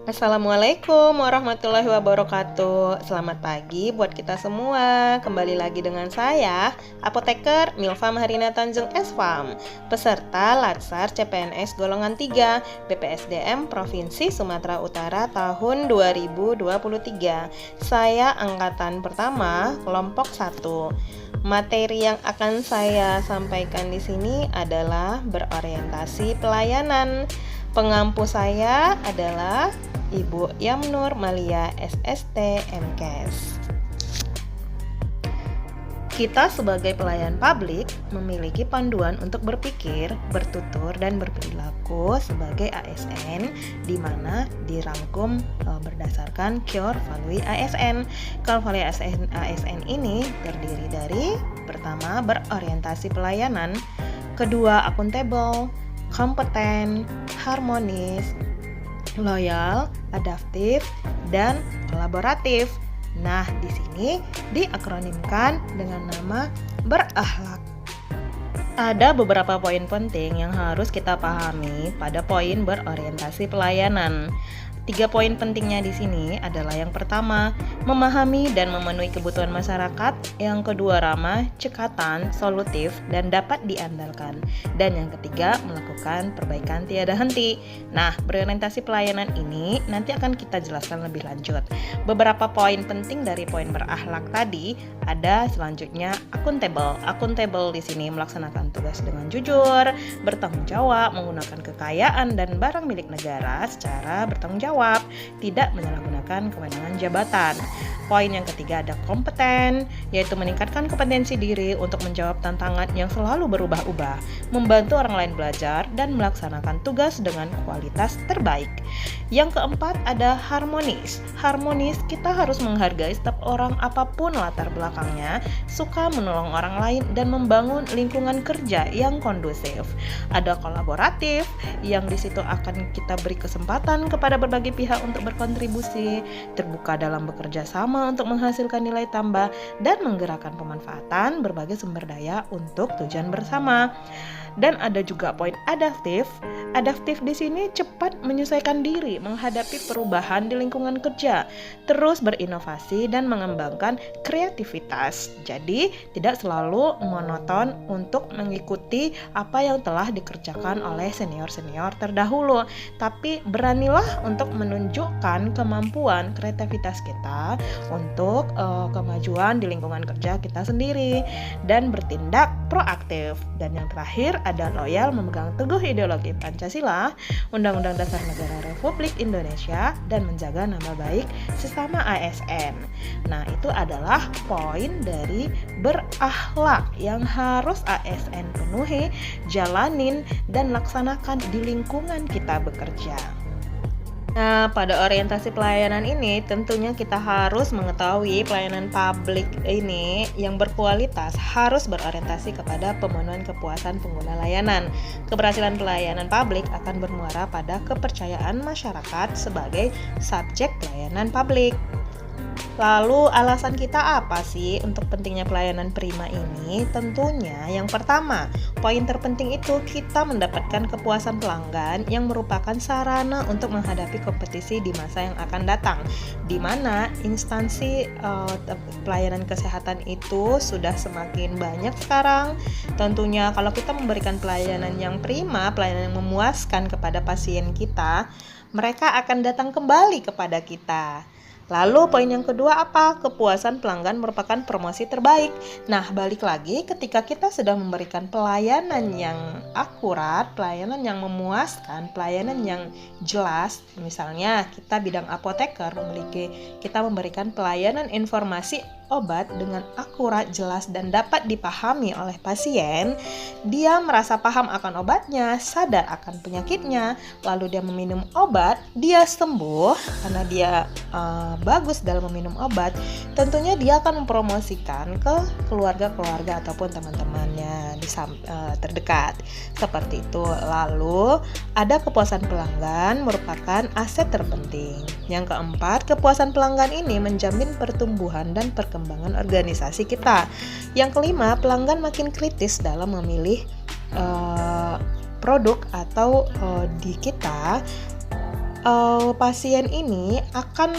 Assalamualaikum warahmatullahi wabarakatuh. Selamat pagi buat kita semua. Kembali lagi dengan saya, Apoteker Milva Maharina Tanjung S.Farm, peserta Latsar CPNS golongan 3 BPSDM Provinsi Sumatera Utara tahun 2023. Saya angkatan pertama kelompok 1. Materi yang akan saya sampaikan di sini adalah berorientasi pelayanan. Pengampu saya adalah Ibu Yamnur Malia SST MKes. Kita sebagai pelayan publik memiliki panduan untuk berpikir, bertutur, dan berperilaku sebagai ASN, di mana dirangkum berdasarkan Core Value ASN. Core Value ASN ini terdiri dari pertama, berorientasi pelayanan, kedua, akuntabel, kompeten, harmonis, loyal, adaptif, dan kolaboratif. Nah, di sini diakronimkan dengan nama berakhlak. Ada beberapa poin penting yang harus kita pahami pada poin berorientasi pelayanan. 3 poin pentingnya di sini adalah yang pertama, memahami dan memenuhi kebutuhan masyarakat, yang kedua ramah, cekatan, solutif, dan dapat diandalkan, dan yang ketiga melakukan perbaikan tiada henti. Nah, berorientasi pelayanan ini nanti akan kita jelaskan lebih lanjut. Beberapa poin penting dari poin berakhlak tadi ada selanjutnya akuntabel. Akuntabel di sini melaksanakan tugas dengan jujur, bertanggung jawab, menggunakan kekayaan dan barang milik negara secara bertanggung jawab, tidak menyalahgunakan kewenangan jabatan. Poin yang ketiga ada kompeten, yaitu meningkatkan kompetensi diri untuk menjawab tantangan yang selalu berubah-ubah, membantu orang lain belajar, dan melaksanakan tugas dengan kualitas terbaik. Yang keempat ada harmonis. Harmonis, kita harus menghargai setiap orang apapun latar belakangnya, suka menolong orang lain, dan membangun lingkungan kerja yang kondusif. Ada kolaboratif, yang di situ akan kita beri kesempatan kepada berbagai pihak untuk berkontribusi, terbuka dalam bekerja sama untuk menghasilkan nilai tambah, dan menggerakkan pemanfaatan berbagai sumber daya untuk tujuan bersama. Dan ada juga poin adaptif. Adaptif di sini cepat menyesuaikan diri menghadapi perubahan di lingkungan kerja, terus berinovasi dan mengembangkan kreativitas. Jadi, tidak selalu monoton untuk mengikuti apa yang telah dikerjakan oleh senior-senior terdahulu, tapi beranilah untuk menunjukkan kemampuan kreativitas kita untuk kemajuan di lingkungan kerja kita sendiri dan bertindak proaktif. Dan yang terakhir ada loyal, memegang teguh ideologi Pancasila, Undang-Undang Dasar Negara Republik Indonesia, dan menjaga nama baik sesama ASN. Nah, itu adalah poin dari berakhlak yang harus ASN penuhi, jalanin, dan laksanakan di lingkungan kita bekerja. Nah, pada orientasi pelayanan ini tentunya kita harus mengetahui pelayanan publik ini yang berkualitas harus berorientasi kepada pemenuhan kepuasan pengguna layanan. Keberhasilan pelayanan publik akan bermuara pada kepercayaan masyarakat sebagai subjek pelayanan publik. Lalu alasan kita apa sih untuk pentingnya pelayanan prima ini? Tentunya yang pertama, poin terpenting itu kita mendapatkan kepuasan pelanggan yang merupakan sarana untuk menghadapi kompetisi di masa yang akan datang, di mana instansi pelayanan kesehatan itu sudah semakin banyak sekarang. Tentunya kalau kita memberikan pelayanan yang prima, pelayanan yang memuaskan kepada pasien kita, mereka akan datang kembali kepada kita. Lalu poin yang kedua apa? Kepuasan pelanggan merupakan promosi terbaik. Nah, balik lagi ketika kita sudah memberikan pelayanan yang akurat, pelayanan yang memuaskan, pelayanan yang jelas, misalnya kita bidang apoteker kita memberikan pelayanan informasi obat dengan akurat, jelas, dan dapat dipahami oleh pasien, dia merasa paham akan obatnya, sadar akan penyakitnya, lalu dia meminum obat, dia sembuh karena dia bagus dalam meminum obat. Tentunya dia akan mempromosikan ke keluarga-keluarga ataupun teman-temannya terdekat, seperti itu. Lalu ada kepuasan pelanggan merupakan aset terpenting. Yang keempat, kepuasan pelanggan ini menjamin pertumbuhan dan perkembangan organisasi kita. Yang kelima, pelanggan makin kritis dalam memilih produk atau di kita pasien ini akan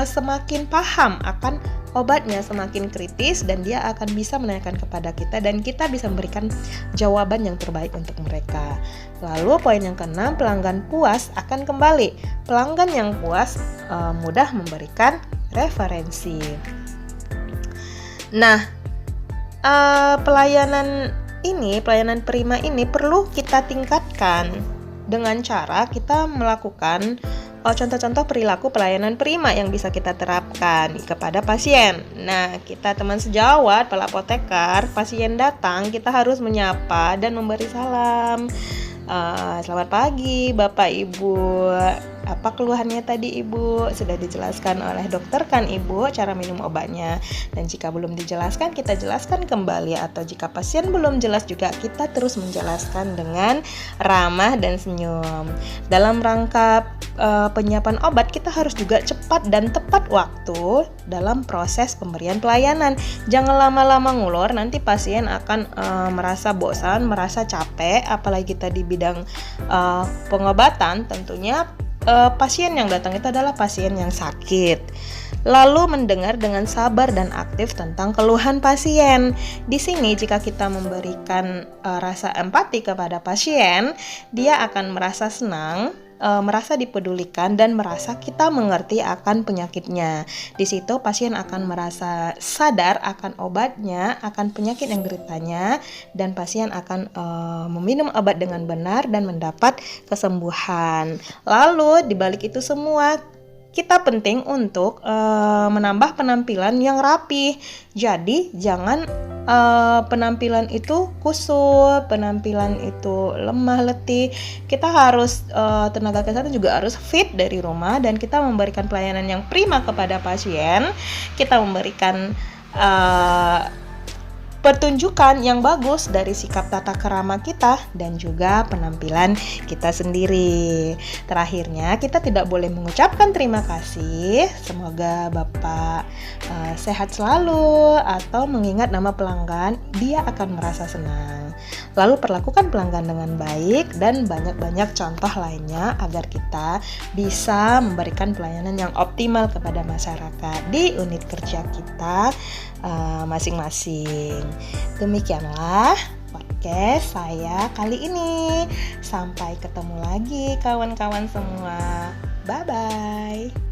semakin paham akan obatnya, semakin kritis, dan dia akan bisa menanyakan kepada kita dan kita bisa memberikan jawaban yang terbaik untuk mereka. Lalu poin yang keenam, pelanggan puas akan kembali. Pelanggan yang puas mudah memberikan referensi. Nah, pelayanan prima ini perlu kita tingkatkan dengan cara kita melakukan contoh-contoh perilaku pelayanan prima yang bisa kita terapkan kepada pasien. Nah, kita teman sejawat, para apoteker, pasien datang, kita harus menyapa dan memberi salam. Selamat pagi Bapak Ibu, apa keluhannya tadi Ibu? Sudah dijelaskan oleh dokter kan Ibu cara minum obatnya? Dan jika belum dijelaskan, kita jelaskan kembali. Atau jika pasien belum jelas juga, kita terus menjelaskan dengan ramah dan senyum. Dalam rangka penyiapan obat, kita harus juga cepat dan tepat waktu dalam proses pemberian pelayanan. Jangan lama-lama ngulur, nanti pasien akan merasa bosan, merasa capek. Apalagi kita di bidang pengobatan, tentunya pasien yang datang itu adalah pasien yang sakit. Lalu mendengar dengan sabar dan aktif tentang keluhan pasien. Di sini jika kita memberikan rasa empati kepada pasien, dia akan merasa senang, merasa dipedulikan, dan merasa kita mengerti akan penyakitnya. Di situ pasien akan merasa sadar akan obatnya, akan penyakit yang deritanya, dan pasien akan meminum obat dengan benar dan mendapat kesembuhan. Lalu di balik itu semua, kita penting untuk menambah penampilan yang rapi. Jadi jangan penampilan itu kusut, penampilan itu lemah letih. Kita harus tenaga kesehatan juga harus fit dari rumah, dan kita memberikan pelayanan yang prima kepada pasien. Kita memberikan pertunjukan yang bagus dari sikap tata krama kita dan juga penampilan kita sendiri. Terakhirnya, kita tidak boleh mengucapkan terima kasih, semoga Bapak sehat selalu, atau mengingat nama pelanggan, dia akan merasa senang. Lalu perlakukan pelanggan dengan baik dan banyak-banyak contoh lainnya agar kita bisa memberikan pelayanan yang optimal kepada masyarakat di unit kerja kita masing-masing. Demikianlah podcast saya kali ini. Sampai ketemu lagi kawan-kawan semua. Bye-bye.